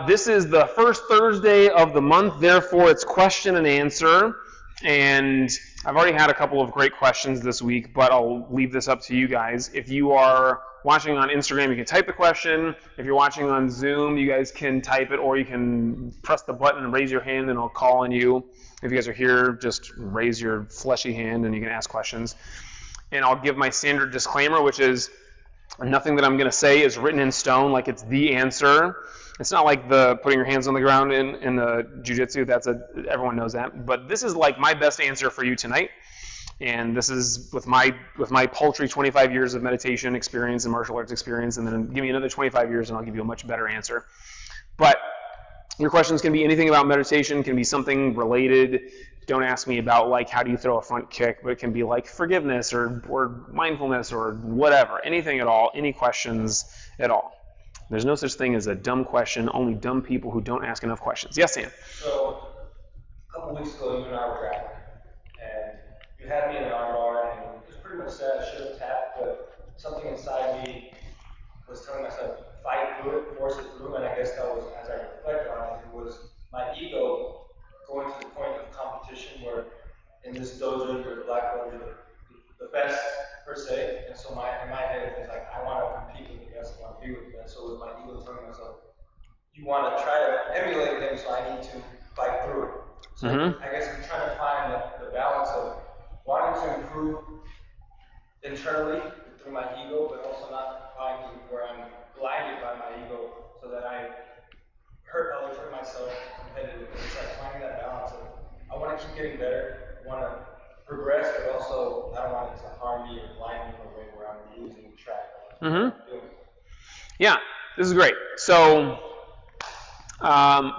This is the first Thursday of the month, therefore it's question and answer. And I've already had a couple of great questions this week, but I'll leave this up to you guys. If you are watching on Instagram, you can type the question. If you're watching on Zoom, you guys can type it, or you can press the button and raise your hand, and I'll call on you. If you guys are here, just raise your fleshy hand, and you can ask questions. And I'll give my standard disclaimer, which is nothing that I'm going to say is written in stone, like it's the answer. It's not like the putting your hands on the ground in the jiu-jitsu. Everyone knows that. But this is like my best answer for you tonight. And this is with my paltry 25 years of meditation experience and martial arts experience, and then give me another 25 years and I'll give you a much better answer. But your questions can be anything about meditation, can be something related. Don't ask me about like how do you throw a front kick, but it can be like forgiveness or mindfulness or whatever. Anything at all, any questions at all. There's no such thing as a dumb question, only dumb people who don't ask enough questions. Yes, Sam? So, a couple weeks ago, you and I were grappling, and you had me in an armbar, and it was pretty much sad. I should have tapped, but something inside me was telling myself, fight through it, force it through, and I guess that was, as I reflect on it, it was my ego going to the point of competition where in this dojo, you're the black belt, you're the best, per se, and so in my head, it's like, I want to compete with the best, I want to be with the best, so with my ego telling myself, you want to try to emulate them, so I need to fight through it. So I guess I'm trying to find the balance of wanting to improve internally through my ego, but also not finding where I'm blinded by my ego, so that I hurt others, hurt myself, competitively. It's like finding that balance of, I want to keep getting better, I want to progress, but also I don't want it to harm me or blind me in a way where I'm losing track. Yeah, this is great. So,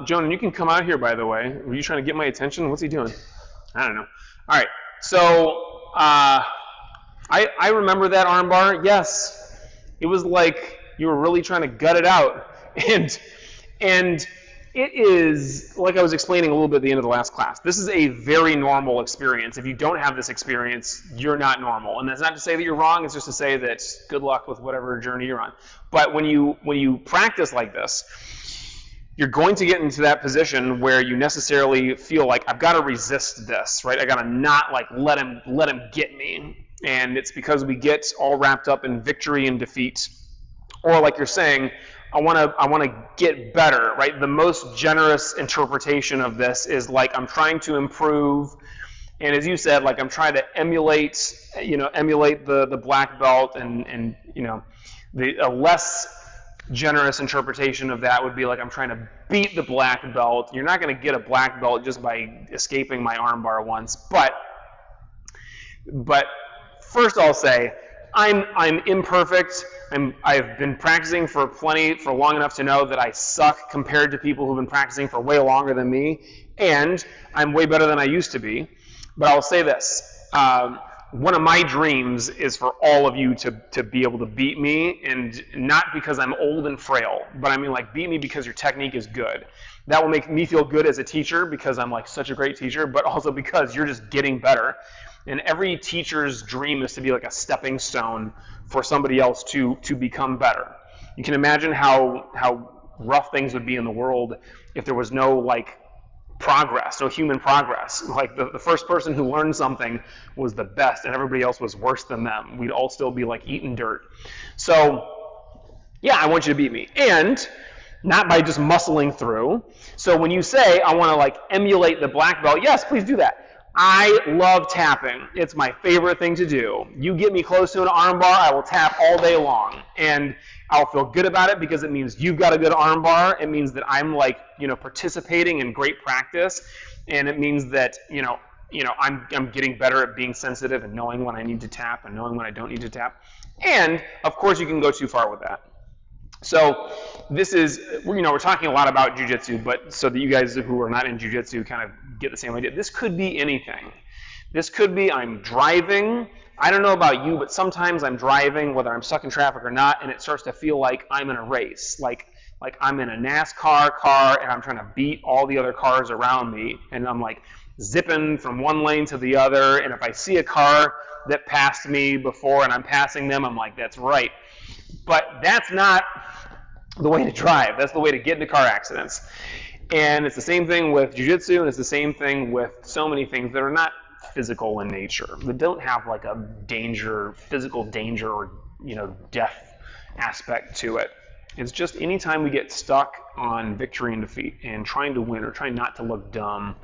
Jonah, you can come out here, by the way. Were you trying to get my attention? What's he doing? I don't know. All right. So, I remember that armbar. Yes, it was like you were really trying to gut it out, and it is, like I was explaining a little bit at the end of the last class, this is a very normal experience. If you don't have this experience, you're not normal. And that's not to say that you're wrong, it's just to say that good luck with whatever journey you're on. But when you practice like this, you're going to get into that position where you necessarily feel like, I've got to resist this, right? I got to not like let him get me. And it's because we get all wrapped up in victory and defeat. Or like you're saying, I want to get better, right? The most generous interpretation of this is like I'm trying to improve, and as you said, like I'm trying to emulate the black belt, and a less generous interpretation of that would be like I'm trying to beat the black belt. You're not going to get a black belt just by escaping my armbar once, but first I'll say I'm imperfect. I've been practicing for long enough to know that I suck compared to people who've been practicing for way longer than me, and I'm way better than I used to be. But I'll say this, one of my dreams is for all of you to be able to beat me, and not because I'm old and frail, but I mean like beat me because your technique is good. That will make me feel good as a teacher because I'm like such a great teacher, but also because you're just getting better. And every teacher's dream is to be like a stepping stone for somebody else to become better. You can imagine how rough things would be in the world if there was no like progress, no human progress. Like the first person who learned something was the best and everybody else was worse than them. We'd all still be like eating dirt. So yeah, I want you to beat me. And not by just muscling through. So when you say, I want to like emulate the black belt, yes, please do that. I love tapping. It's my favorite thing to do. You get me close to an armbar, I will tap all day long. And I'll feel good about it because it means you've got a good armbar. It means that I'm like, participating in great practice. And it means that, I'm getting better at being sensitive and knowing when I need to tap and knowing when I don't need to tap. And of course you can go too far with that. So this is, we're talking a lot about jiu-jitsu, but so that you guys who are not in jiu-jitsu kind of get the same idea. This could be anything. This could be I'm driving. I don't know about you, but sometimes I'm driving, whether I'm stuck in traffic or not, and it starts to feel like I'm in a race. Like I'm in a NASCAR car and I'm trying to beat all the other cars around me. And I'm like zipping from one lane to the other. And if I see a car that passed me before and I'm passing them, I'm like, that's right. But that's not the way to drive. That's the way to get into car accidents. And it's the same thing with jiu-jitsu, and it's the same thing with so many things that are not physical in nature. That don't have like a physical danger or death aspect to it. It's just anytime we get stuck on victory and defeat and trying to win or trying not to look dumb,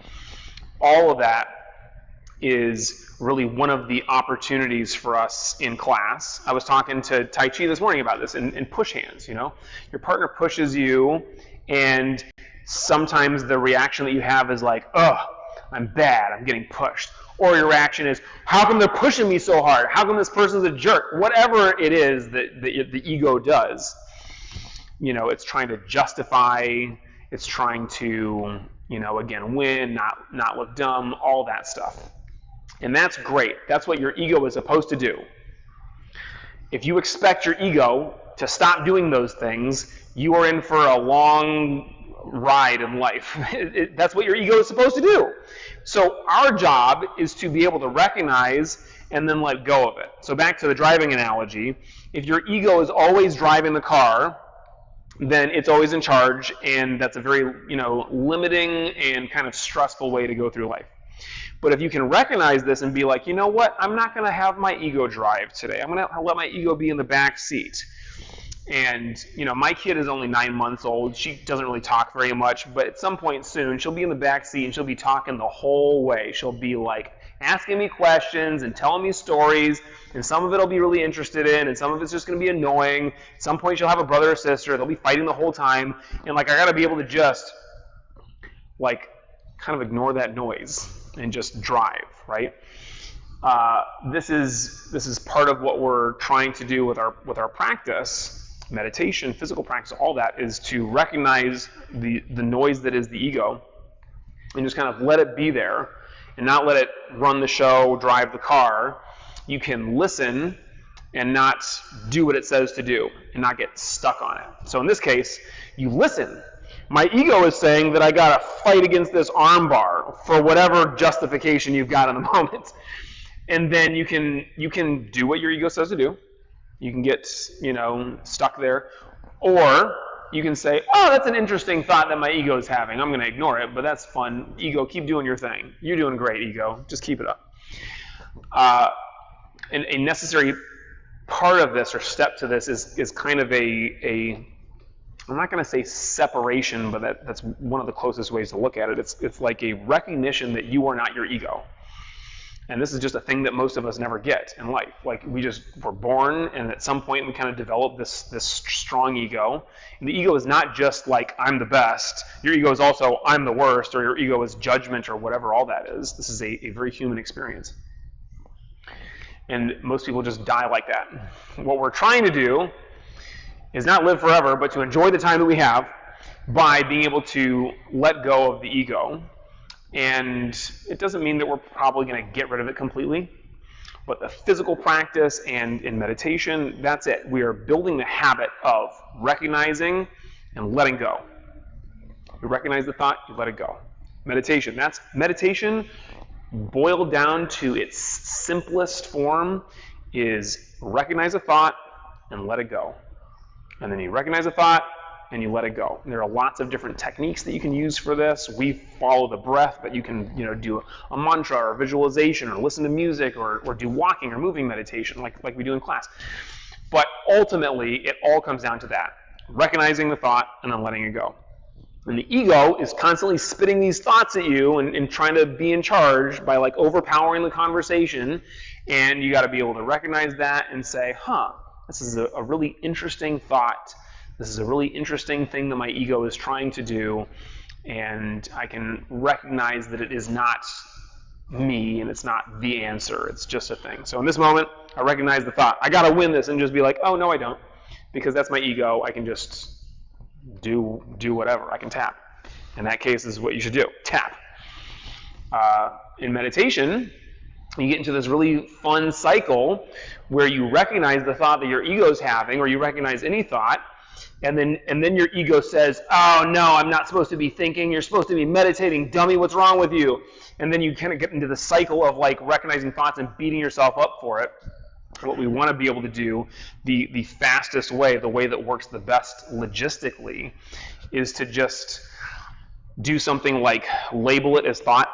all of that is really one of the opportunities for us in class. I was talking to Tai Chi this morning about this in push hands. Your partner pushes you, and sometimes the reaction that you have is like, "Ugh, I'm bad, I'm getting pushed." Or your reaction is, "How come they're pushing me so hard? How come this person's a jerk?" Whatever it is that the ego does, it's trying to justify, it's trying to, again, win, not look dumb, all that stuff. And that's great. That's what your ego is supposed to do. If you expect your ego to stop doing those things, you are in for a long ride in life. That's what your ego is supposed to do. So our job is to be able to recognize and then let go of it. So back to the driving analogy, if your ego is always driving the car, then it's always in charge, and that's a very limiting and kind of stressful way to go through life. But if you can recognize this and be like, you know what, I'm not going to have my ego drive today. I'm going to let my ego be in the back seat. And, my kid is only 9 months old. She doesn't really talk very much, but at some point soon, she'll be in the back seat and she'll be talking the whole way. She'll be like asking me questions and telling me stories, and some of it I'll be really interested in, and some of it's just going to be annoying. At some point she'll have a brother or sister. They'll be fighting the whole time, and I got to be able to just kind of ignore that noise and just drive, right? This is part of what we're trying to do with our practice, meditation, physical practice, all that is to recognize the noise that is the ego and just kind of let it be there and not let it run the show, drive the car. You can listen and not do what it says to do and not get stuck on it. So in this case, you listen. My ego is saying that I got to fight against this arm bar for whatever justification you've got in the moment. And then you can do what your ego says to do. You can get, stuck there. Or you can say, "Oh, that's an interesting thought that my ego is having. I'm going to ignore it, but that's fun. Ego, keep doing your thing. You're doing great, ego. Just keep it up." And a necessary part of this or step to this is kind of a I'm not going to say separation, but that's one of the closest ways to look at it. It's like a recognition that you are not your ego. And this is just a thing that most of us never get in life. Like we're born, and at some point we kind of develop this strong ego. And the ego is not just like I'm the best. Your ego is also I'm the worst, or your ego is judgment, or whatever all that is. This is a very human experience. And most people just die like that. What we're trying to do is not live forever, but to enjoy the time that we have by being able to let go of the ego. And it doesn't mean that we're probably going to get rid of it completely, but the physical practice and in meditation, that's it. We are building the habit of recognizing and letting go. You recognize the thought, you let it go. Meditation, that's meditation boiled down to its simplest form is recognize a thought and let it go. And then you recognize a thought and you let it go. And there are lots of different techniques that you can use for this. We follow the breath, but you can do a mantra or a visualization or listen to music or do walking or moving meditation like we do in class. But ultimately, it all comes down to that. Recognizing the thought and then letting it go. And the ego is constantly spitting these thoughts at you and trying to be in charge by overpowering the conversation. And you got to be able to recognize that and say, this is a really interesting thought. This is a really interesting thing that my ego is trying to do. And I can recognize that it is not me and it's not the answer. It's just a thing. So in this moment, I recognize the thought. I got to win this and just be like, oh, no, I don't. Because that's my ego. I can just do whatever. I can tap. In that case, this is what you should do. Tap. In meditation, you get into this really fun cycle where you recognize the thought that your ego is having, or you recognize any thought, and then your ego says, "Oh no, I'm not supposed to be thinking. You're supposed to be meditating, dummy. What's wrong with you?" And then you kind of get into the cycle of recognizing thoughts and beating yourself up for it. what we want to be able to do, the fastest way, the way that works the best logistically, is to just do something like label it as thought.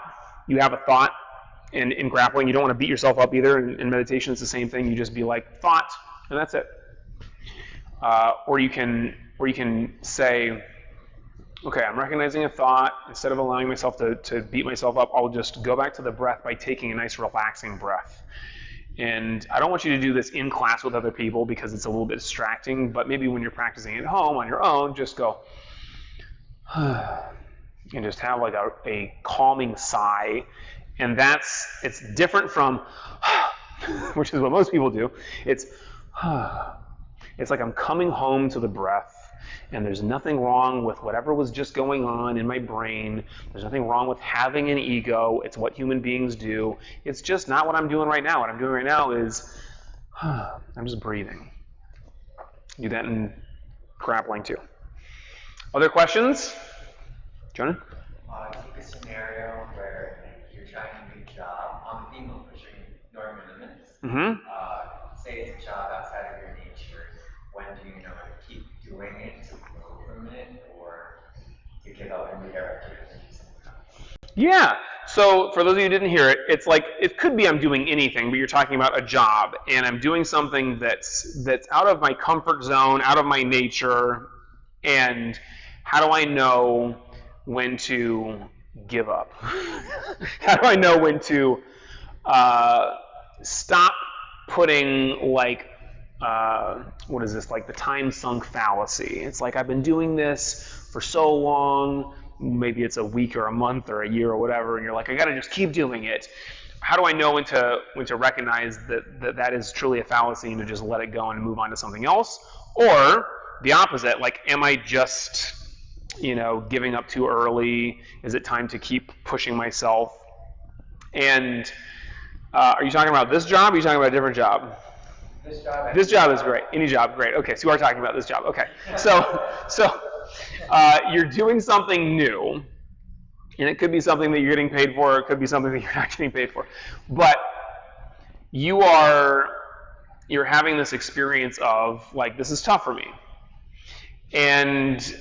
You have a thought in grappling. You don't want to beat yourself up either. In meditation, it's the same thing. You just be like, thought, and that's it. Or you can say, okay, I'm recognizing a thought. Instead of allowing myself to beat myself up, I'll just go back to the breath by taking a nice relaxing breath. And I don't want you to do this in class with other people because it's a little bit distracting, but maybe when you're practicing at home on your own, just go, and just have like a calming sigh. And it's different from, which is what most people do. It's like I'm coming home to the breath, and there's nothing wrong with whatever was just going on in my brain. There's nothing wrong with having an ego. It's what human beings do. It's just not what I'm doing right now. What I'm doing right now is, I'm just breathing. Do that in grappling too. Other questions? Jonah? Take a scenario where you're trying a new job on the theme of pushing normal limits. Mm-hmm. Say it's a job outside of your nature. When do you know to keep doing it to grow from it, or to give up and redirect your energy somewhere else? Yeah. So for those of you who didn't hear it, it's like it could be I'm doing anything, but you're talking about a job, and I'm doing something that's out of my comfort zone, out of my nature, and how do I know when to give up? How do I know when to stop putting like what is this, like the time sunk fallacy? It's like I've been doing this for so long, maybe it's a week or a month or a year or whatever, and you're like, I gotta just keep doing it. How do I know when to recognize that is truly a fallacy and to just let it go and move on to something else? Or the opposite, like, am I just giving up too early? Is it time to keep pushing myself? And are you talking about this job, or are you talking about a different job? This job. This job is great. Any job, great. Okay, so you are talking about this job. Okay, so you're doing something new, and it could be something that you're getting paid for, or it could be something that you're not getting paid for. But you're having this experience of, like, this is tough for me. And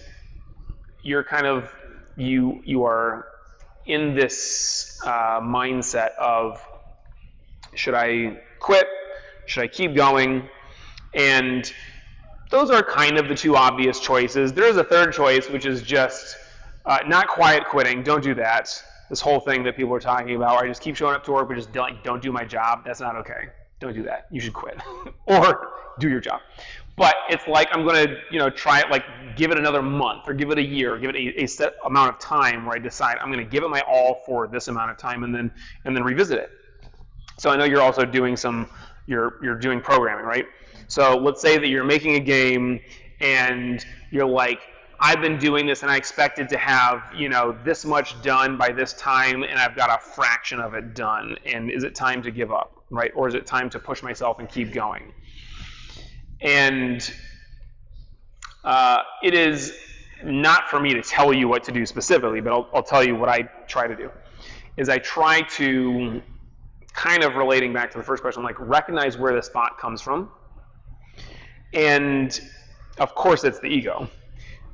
you're kind of, you are in this mindset of, should I quit? Should I keep going? And those are kind of the two obvious choices. There is a third choice, which is just not quiet quitting. Don't do that. This whole thing that people are talking about, where I just keep showing up to work but just don't do my job. That's not okay. Don't do that. You should quit. Or do your job. But it's like I'm going to, try it, like give it another month, or give it a year, or give it a set amount of time where I decide I'm going to give it my all for this amount of time, and then revisit it. So I know you're also doing you're doing programming, right? So let's say that you're making a game, and you're like, I've been doing this, and I expected to have, this much done by this time, and I've got a fraction of it done. And is it time to give up, right? Or is it time to push myself and keep going? And it is not for me to tell you what to do specifically, but I'll tell you what I try to do. Is I try to, kind of relating back to the first question, like recognize where this thought comes from. And of course it's the ego.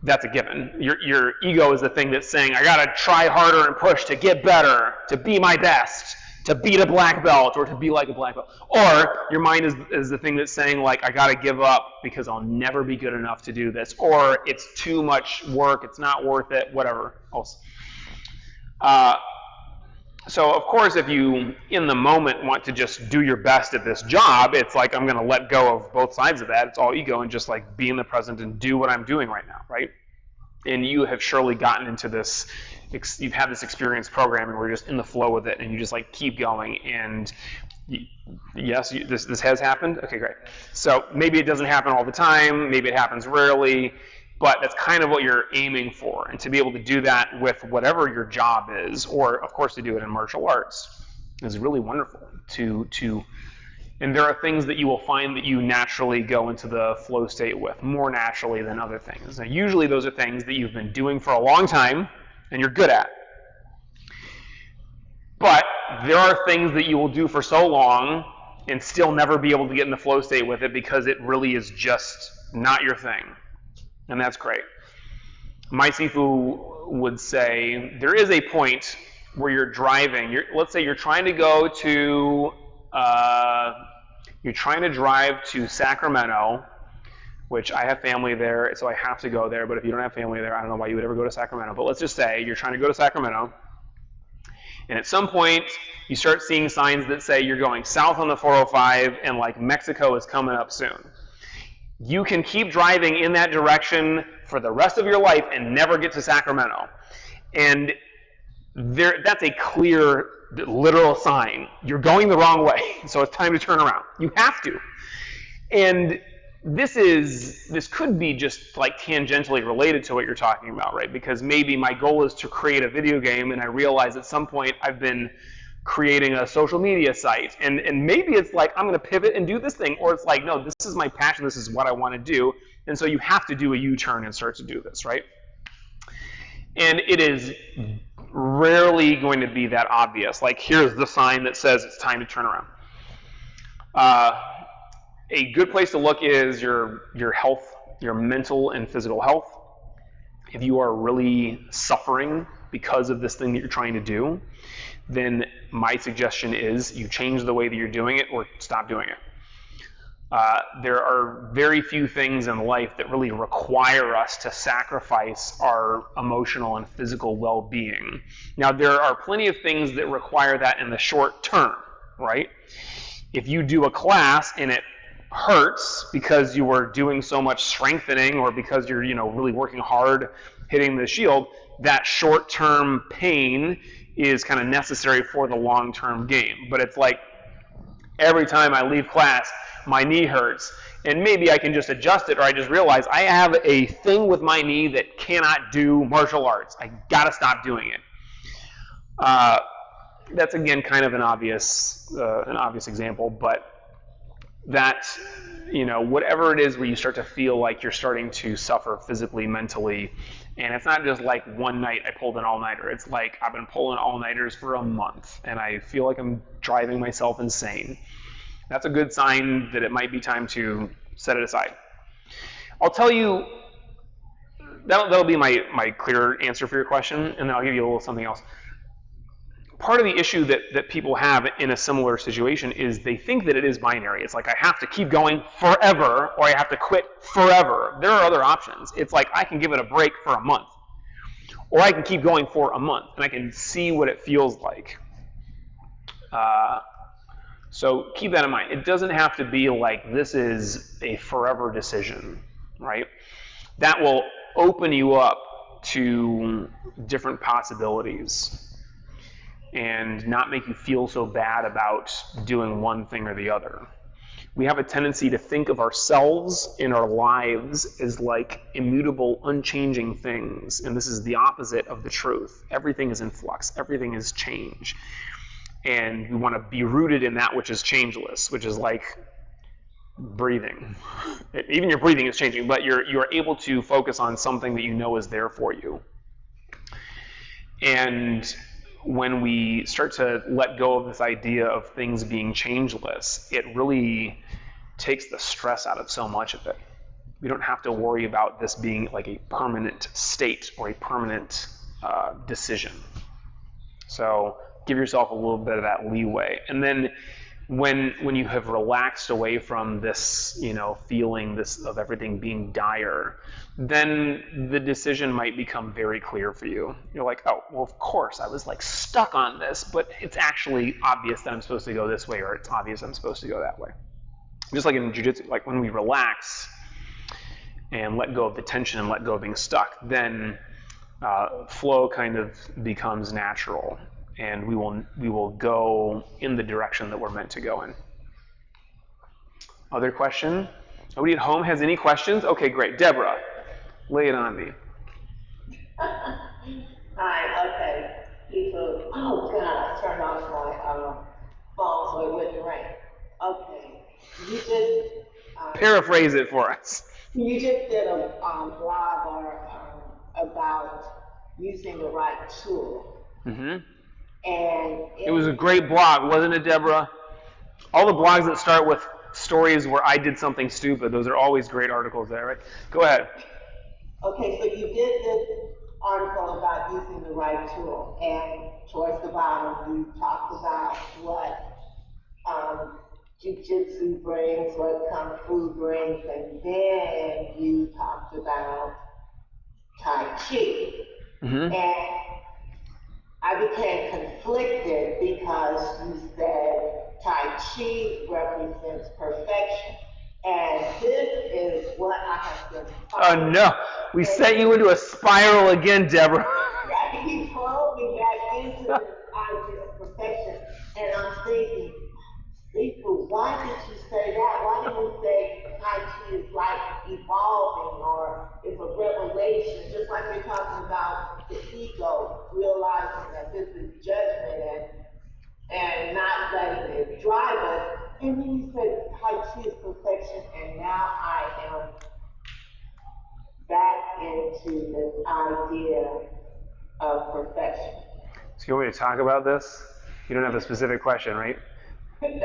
That's a given. Your ego is the thing that's saying, I gotta try harder and push to get better, to be my best, to beat a black belt, or to be like a black belt. Or your mind is the thing that's saying, like, I gotta give up because I'll never be good enough to do this, or it's too much work, it's not worth it, whatever else. So of course, if you, in the moment, want to just do your best at this job, it's like, I'm going to let go of both sides of that. It's all ego, and just like be in the present and do what I'm doing right now, right? And you have surely gotten into this, you've had this experience programming where you're just in the flow with it, and you just like keep going. And yes, this has happened? Okay, great. So maybe it doesn't happen all the time, maybe it happens rarely, but that's kind of what you're aiming for. And to be able to do that with whatever your job is, or of course to do it in martial arts, is really wonderful. And there are things that you will find that you naturally go into the flow state with, more naturally than other things. Now, usually those are things that you've been doing for a long time and you're good at. But there are things that you will do for so long and still never be able to get in the flow state with it because it really is just not your thing. And that's great. My Sifu would say there is a point where you're driving. Let's say you're trying to go to, you're trying to drive to Sacramento, which I have family there, so I have to go there. But if you don't have family there, I don't know why you would ever go to Sacramento. But let's just say you're trying to go to Sacramento, and at some point you start seeing signs that say you're going south on the 405 and like Mexico is coming up soon. You can keep driving in that direction for the rest of your life and never get to Sacramento. And that's a clear, literal sign. You're going the wrong way, so it's time to turn around. You have to. And this could be just like tangentially related to what you're talking about, right? Because maybe my goal is to create a video game, and I realize at some point I've been creating a social media site, and maybe it's like I'm going to pivot and do this thing, or it's like, no, this is my passion, this is what I want to do, and so you have to do a U-turn and start to do this, right? And it is rarely going to be that obvious. Like, here's the sign that says it's time to turn around. A good place to look is your health, your mental and physical health. If you are really suffering because of this thing that you're trying to do, then my suggestion is you change the way that you're doing it or stop doing it. There are very few things in life that really require us to sacrifice our emotional and physical well-being. Now, there are plenty of things that require that in the short term, right? If you do a class and it hurts because you were doing so much strengthening or because you're really working hard hitting the shield, that short-term pain is kind of necessary for the long-term gain. But it's like every time I leave class, my knee hurts, and maybe I can just adjust it, or I just realize I have a thing with my knee that cannot do martial arts. I gotta stop doing it. That's again kind of an obvious example, but that, whatever it is where you start to feel like you're starting to suffer physically, mentally, and it's not just like one night I pulled an all-nighter. It's like I've been pulling all-nighters for a month, and I feel like I'm driving myself insane. That's a good sign that it might be time to set it aside. I'll tell you, that'll be my clear answer for your question, and then I'll give you a little something else. Part of the issue that people have in a similar situation is they think that it is binary. It's like I have to keep going forever or I have to quit forever. There are other options. It's like I can give it a break for a month, or I can keep going for a month and I can see what it feels like. So keep that in mind. It doesn't have to be like this is a forever decision, right? That will open you up to different possibilities and not make you feel so bad about doing one thing or the other. We have a tendency to think of ourselves and our lives as like immutable, unchanging things, and this is the opposite of the truth. Everything is in flux, everything is change, and we want to be rooted in that which is changeless, which is like breathing. Even your breathing is changing, but you're able to focus on something that you know is there for you. And when we start to let go of this idea of things being changeless, it really takes the stress out of so much of it. We don't have to worry about this being like a permanent state or a permanent decision. So give yourself a little bit of that leeway. And then when you have relaxed away from this, feeling this of everything being dire, then the decision might become very clear for you. You're like, oh, well, of course, I was like stuck on this, but it's actually obvious that I'm supposed to go this way, or it's obvious I'm supposed to go that way. Just like in jiu-jitsu, like when we relax and let go of the tension and let go of being stuck, then flow kind of becomes natural, and we will go in the direction that we're meant to go in. Other question? Nobody at home has any questions? Okay, great. Deborah, lay it on me. Hi, okay. People, oh God, I turned off my phone so it wouldn't ring. Okay, you just paraphrase it for us. You just did a blog about using the right tool. Mm-hmm. And it was a great blog, wasn't it, Deborah? All the blogs that start with stories where I did something stupid, those are always great articles there, right? Go ahead. Okay, so you did this article about using the right tool, and towards the bottom, you talked about what Jiu-Jitsu brings, what Kung Fu brings, and then you talked about Tai Chi. Mm-hmm. And I became conflicted because you said Tai Chi represents perfection. And this is what I have been Oh no, we sent you into a spiral again, Deborah. Right, he pulled me back into this idea of perfection. And I'm thinking, Lisa, why did you say that? Why didn't you say Tai Chi is like evolving or it's a revelation, just like you're talking about the ego, realizing that this is judgment and not letting it drive us. And then you said Tai Chi is perfection, and now I am back into this idea of perfection. So you want me to talk about this? You don't have a specific question, right? That's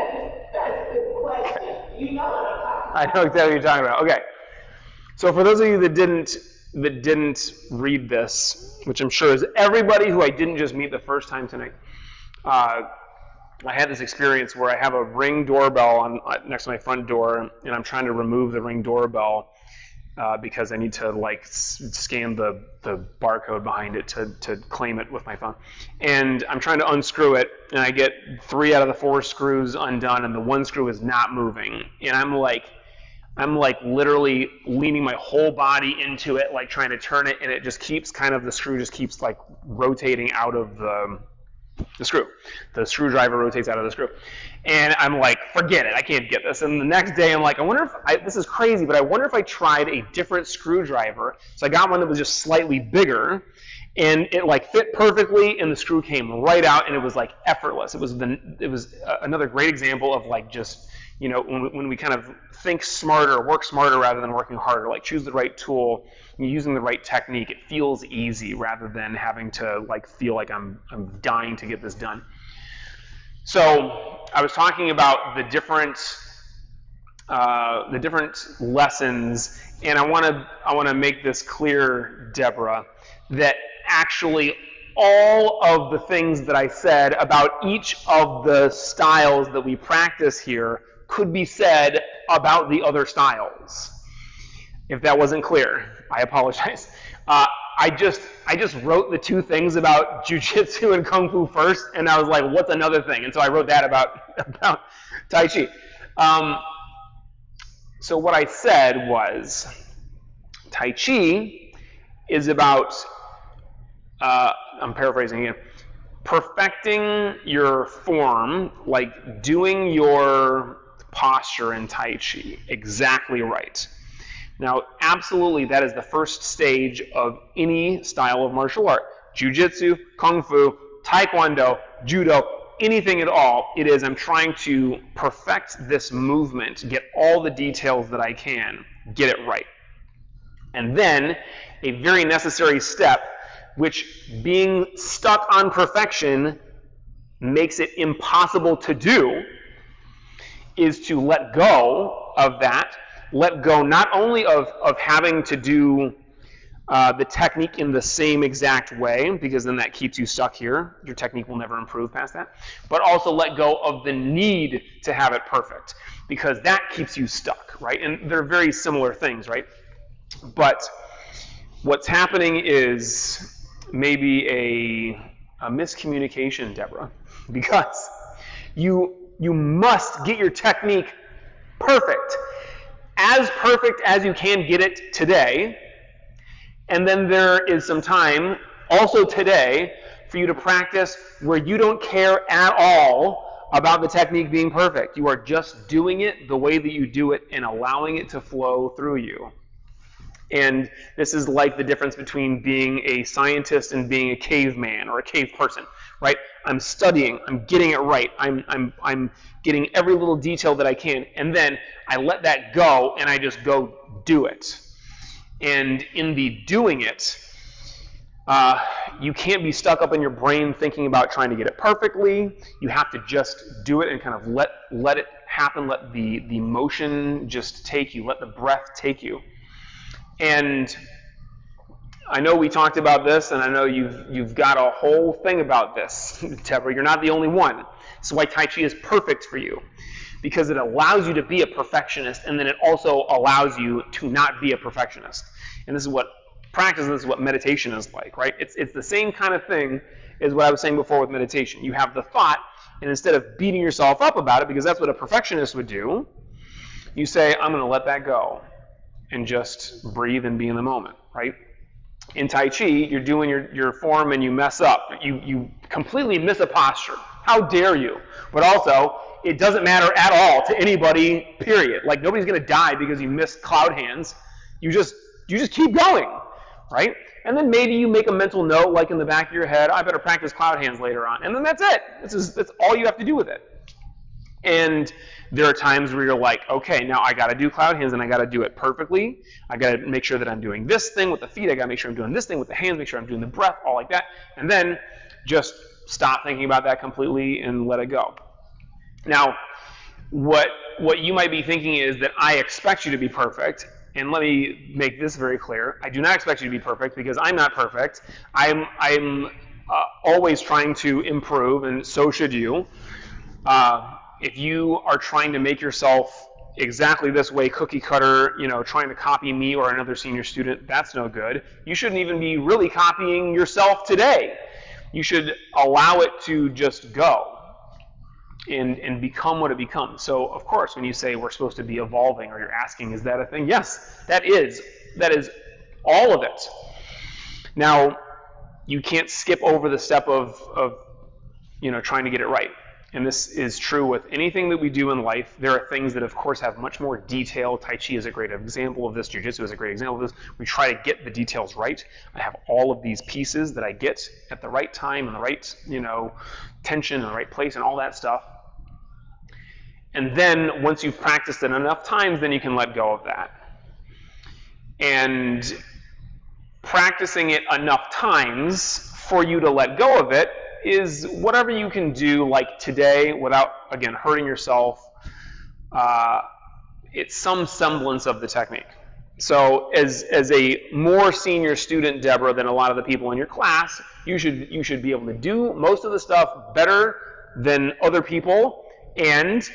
the question. You know what I'm talking about. I know exactly what you're talking about. Okay. So for those of you that didn't read this, which I'm sure is everybody who I didn't just meet the first time tonight, I had this experience where I have a Ring doorbell on next to my front door, and I'm trying to remove the Ring doorbell because I need to like scan the barcode behind it to claim it with my phone. And I'm trying to unscrew it, and I get 3 out of the 4 screws undone, and the one screw is not moving. And I'm like literally leaning my whole body into it, like trying to turn it, and it just keeps the screw just keeps like rotating out of the screw. The screwdriver rotates out of the screw. And I'm like, forget it, I can't get this. And the next day I'm like, this is crazy, but I wonder if I tried a different screwdriver. So I got one that was just slightly bigger, and it like fit perfectly, and the screw came right out, and it was like effortless. It was another great example of like just, when we kind of think smarter, work smarter rather than working harder, like choose the right tool, using the right technique, it feels easy rather than having to like feel like I'm dying to get this done. So I was talking about the different lessons, and I want to make this clear, Deborah, that actually all of the things that I said about each of the styles that we practice here could be said about the other styles. If that wasn't clear, I apologize. I just wrote the 2 things about Jiu-Jitsu and Kung Fu first, and I was like, what's another thing? And so I wrote that about Tai Chi. So what I said was, Tai Chi is about, I'm paraphrasing again, perfecting your form, like doing your posture in Tai Chi exactly right. Now, absolutely, that is the first stage of any style of martial art. Jiu-Jitsu, Kung Fu, Taekwondo, Judo, anything at all, it is I'm trying to perfect this movement, get all the details that I can, get it right. And then, a very necessary step, which being stuck on perfection makes it impossible to do, is to let go of that. Let go not only of having to do the technique in the same exact way, because then that keeps you stuck here. Your technique will never improve past that. But also let go of the need to have it perfect, because that keeps you stuck, right? And they're very similar things, right? But what's happening is maybe a miscommunication, Deborah, because you must get your technique perfect as you can get it today, and then there is some time also today for you to practice where you don't care at all about the technique being perfect. You are just doing it the way that you do it and allowing it to flow through you. And this is like the difference between being a scientist and being a caveman or a cave person, right? I'm studying, I'm getting it right, I'm getting every little detail that I can, and then I let that go and I just go do it. And in the doing it, You can't be stuck up in your brain thinking about trying to get it perfectly. You have to just do it and kind of let it happen, let the motion just take you, let the breath take you. And I know we talked about this, and I know you've got a whole thing about this, Deborah. You're not the only one. This is why Tai Chi is perfect for you, because it allows you to be a perfectionist, and then it also allows you to not be a perfectionist. And this is what practice, this is what meditation is like, right? It's the same kind of thing as what I was saying before with meditation. You have the thought, and instead of beating yourself up about it, because that's what a perfectionist would do, you say, I'm going to let that go and just breathe and be in the moment, right? In Tai Chi, you're doing your form and you mess up. You completely miss a posture. How dare you? But also, it doesn't matter at all to anybody, period. Like, nobody's going to die because you missed cloud hands. You just keep going, right? And then maybe you make a mental note, like in the back of your head, I better practice cloud hands later on. And then that's it. That's all you have to do with it. And there are times where you're like, okay, now I got to do cloud hands and I got to do it perfectly. I got to make sure that I'm doing this thing with the feet. I got to make sure I'm doing this thing with the hands, make sure I'm doing the breath, all like that. And then just stop thinking about that completely and let it go. Now, what you might be thinking is that I expect you to be perfect. And let me make this very clear. I do not expect you to be perfect because I'm not perfect. I'm always trying to improve, and so should you. If you are trying to make yourself exactly this way, cookie cutter, trying to copy me or another senior student, that's no good. You shouldn't even be really copying yourself today. You should allow it to just go and become what it becomes. So, of course, when you say we're supposed to be evolving, or you're asking, is that a thing? Yes, that is. That is all of it. Now, you can't skip over the step of trying to get it right. And this is true with anything that we do in life. There are things that, of course, have much more detail. Tai Chi is a great example of this. Jiu-Jitsu is a great example of this. We try to get the details right. I have all of these pieces that I get at the right time and the right, tension in the right place and all that stuff. And then once you've practiced it enough times, then you can let go of that. And practicing it enough times for you to let go of it is whatever you can do, like today, without, again, hurting yourself. It's some semblance of the technique. So as a more senior student, Deborah, than a lot of the people in your class, you should be able to do most of the stuff better than other people. And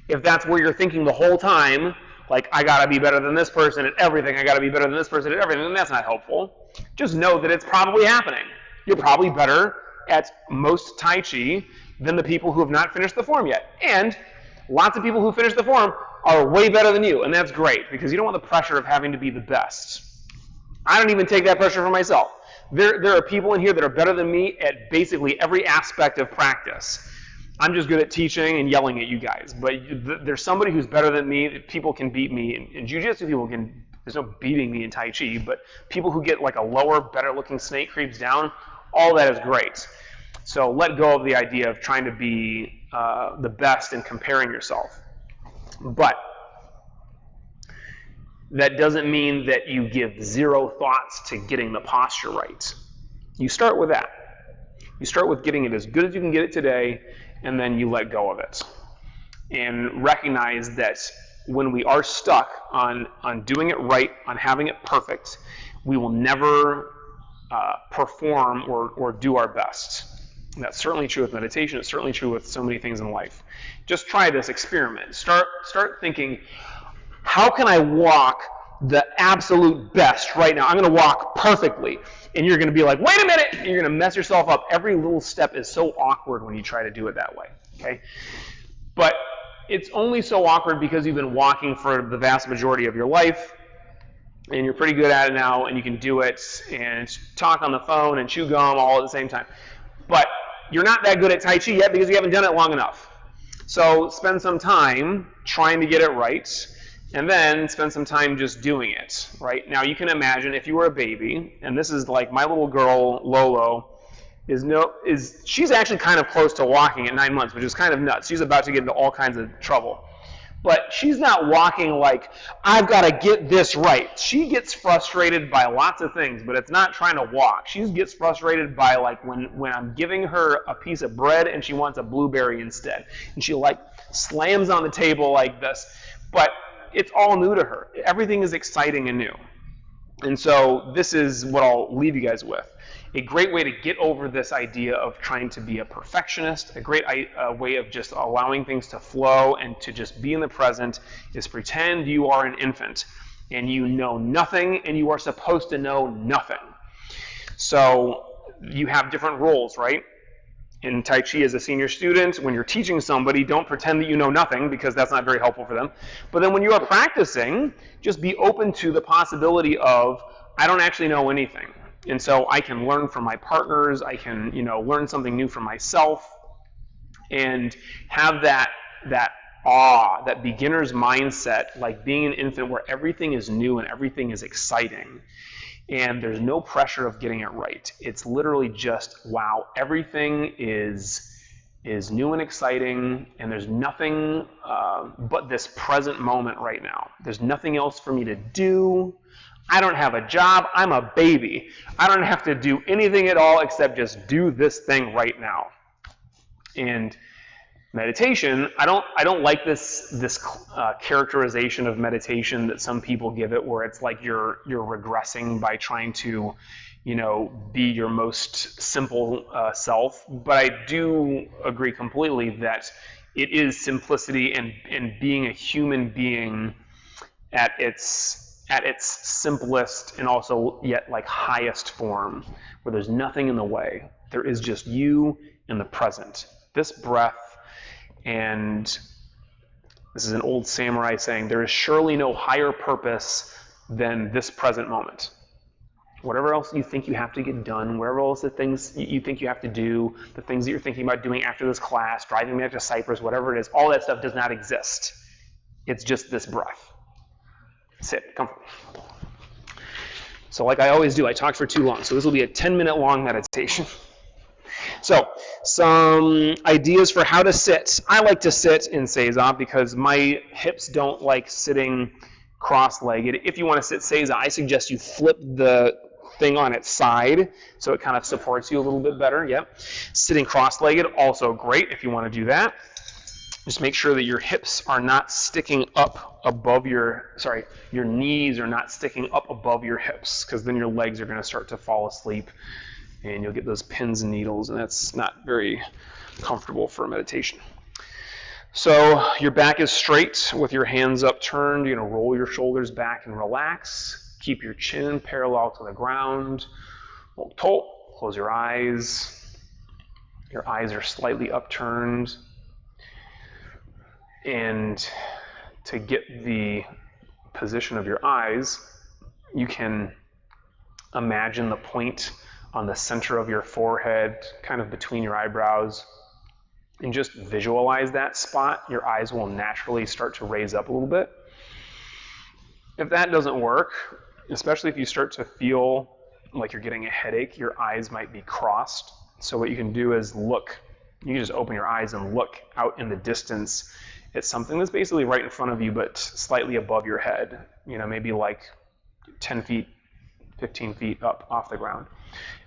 if that's where you're thinking the whole time, like, I gotta be better than this person at everything, I gotta be better than this person at everything, then that's not helpful. Just know that it's probably happening. You're probably better at most Tai Chi than the people who have not finished the form yet. And lots of people who finish the form are way better than you, and that's great, because you don't want the pressure of having to be the best. I don't even take that pressure for myself. There are people in here that are better than me at basically every aspect of practice. I'm just good at teaching and yelling at you guys, but there's somebody who's better than me. People can beat me. In Jiu-Jitsu, there's no beating me in Tai Chi, but people who get like a lower, better-looking snake creeps down, all that is great. So let go of the idea of trying to be the best and comparing yourself. But that doesn't mean that you give zero thoughts to getting the posture right. You start with that. You start with getting it as good as you can get it today, and then you let go of it. And recognize that when we are stuck on doing it right, on having it perfect, we will never perform or do our best. And that's certainly true with meditation. It's certainly true with so many things in life. Just try this experiment. Start thinking, how can I walk the absolute best right now? I'm going to walk perfectly. And you're going to be like, wait a minute! And you're going to mess yourself up. Every little step is so awkward when you try to do it that way. Okay? But it's only so awkward because you've been walking for the vast majority of your life, and you're pretty good at it now, and you can do it, and talk on the phone and chew gum all at the same time. But you're not that good at Tai Chi yet because you haven't done it long enough. So spend some time trying to get it right, and then spend some time just doing it, right? Now you can imagine if you were a baby, and this is like my little girl, Lolo, she's actually kind of close to walking at 9 months, which is kind of nuts. She's about to get into all kinds of trouble. But she's not walking like, I've got to get this right. She gets frustrated by lots of things, but it's not trying to walk. She gets frustrated by like when I'm giving her a piece of bread and she wants a blueberry instead. And she like slams on the table like this. But it's all new to her. Everything is exciting and new. And so this is what I'll leave you guys with. A great way to get over this idea of trying to be a perfectionist, a great way of just allowing things to flow and to just be in the present is pretend you are an infant and you know nothing and you are supposed to know nothing. So you have different roles, right? In Tai Chi as a senior student, when you're teaching somebody, don't pretend that you know nothing because that's not very helpful for them. But then when you are practicing, just be open to the possibility of, I don't actually know anything. And so I can learn from my partners, I can, learn something new from myself, and have that awe, that beginner's mindset, like being an infant where everything is new and everything is exciting. And there's no pressure of getting it right. It's literally just, wow, everything is new and exciting, and there's nothing but this present moment right now. There's nothing else for me to do. I don't have a job. I'm a baby. I don't have to do anything at all except just do this thing right now. And meditation, I don't like this characterization of meditation that some people give it, where it's like you're regressing by trying to, be your most simple self. But I do agree completely that it is simplicity and being a human being at its simplest and also yet like highest form, where there's nothing in the way. There is just you in the present. This breath. And this is an old samurai saying, there is surely no higher purpose than this present moment. Whatever else you think you have to get done, wherever else the things you think you have to do, the things that you're thinking about doing after this class, driving back to Cyprus, whatever it is, all that stuff does not exist. It's just this breath. Sit, comfortable. So like I always do, I talked for too long. So this will be a 10-minute long meditation. So, some ideas for how to sit. I like to sit in Seiza because my hips don't like sitting cross-legged. If you want to sit Seiza, I suggest you flip the thing on its side so it kind of supports you a little bit better. Yep. Sitting cross-legged, also great if you want to do that. Just make sure that your hips are not sticking up above your knees are not sticking up above your hips, because then your legs are going to start to fall asleep and you'll get those pins and needles, and that's not very comfortable for meditation. So your back is straight with your hands upturned. You're going to roll your shoulders back and relax. Keep your chin parallel to the ground. Close your eyes. Your eyes are slightly upturned. And to get the position of your eyes, you can imagine the point on the center of your forehead, kind of between your eyebrows, and just visualize that spot. Your eyes will naturally start to raise up a little bit. If that doesn't work, especially if you start to feel like you're getting a headache, your eyes might be crossed. So what you can do is look. You can just open your eyes and look out in the distance at something that's basically right in front of you, but slightly above your head. Maybe like 10 feet, 15 feet up off the ground.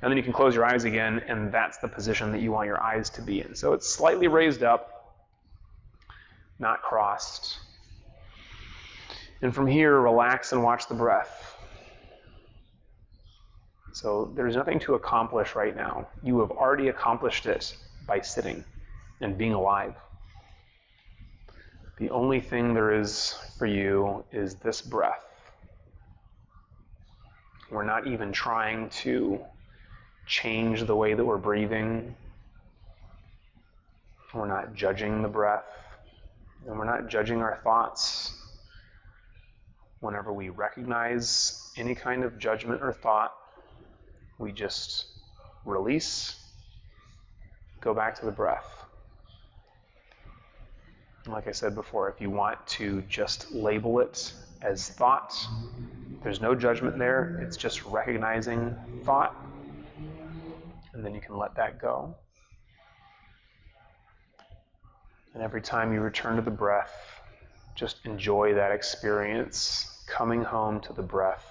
And then you can close your eyes again, and that's the position that you want your eyes to be in. So it's slightly raised up, not crossed. And from here, relax and watch the breath. So there's nothing to accomplish right now. You have already accomplished it by sitting and being alive. The only thing there is for you is this breath. We're not even trying to change the way that we're breathing. We're not judging the breath, and we're not judging our thoughts. Whenever we recognize any kind of judgment or thought, we just release, go back to the breath. Like I said before, if you want to just label it as thought, there's no judgment there. It's just recognizing thought, and then you can let that go. And every time you return to the breath, just enjoy that experience, coming home to the breath.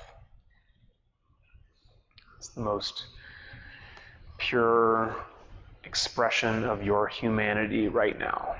It's the most pure expression of your humanity right now.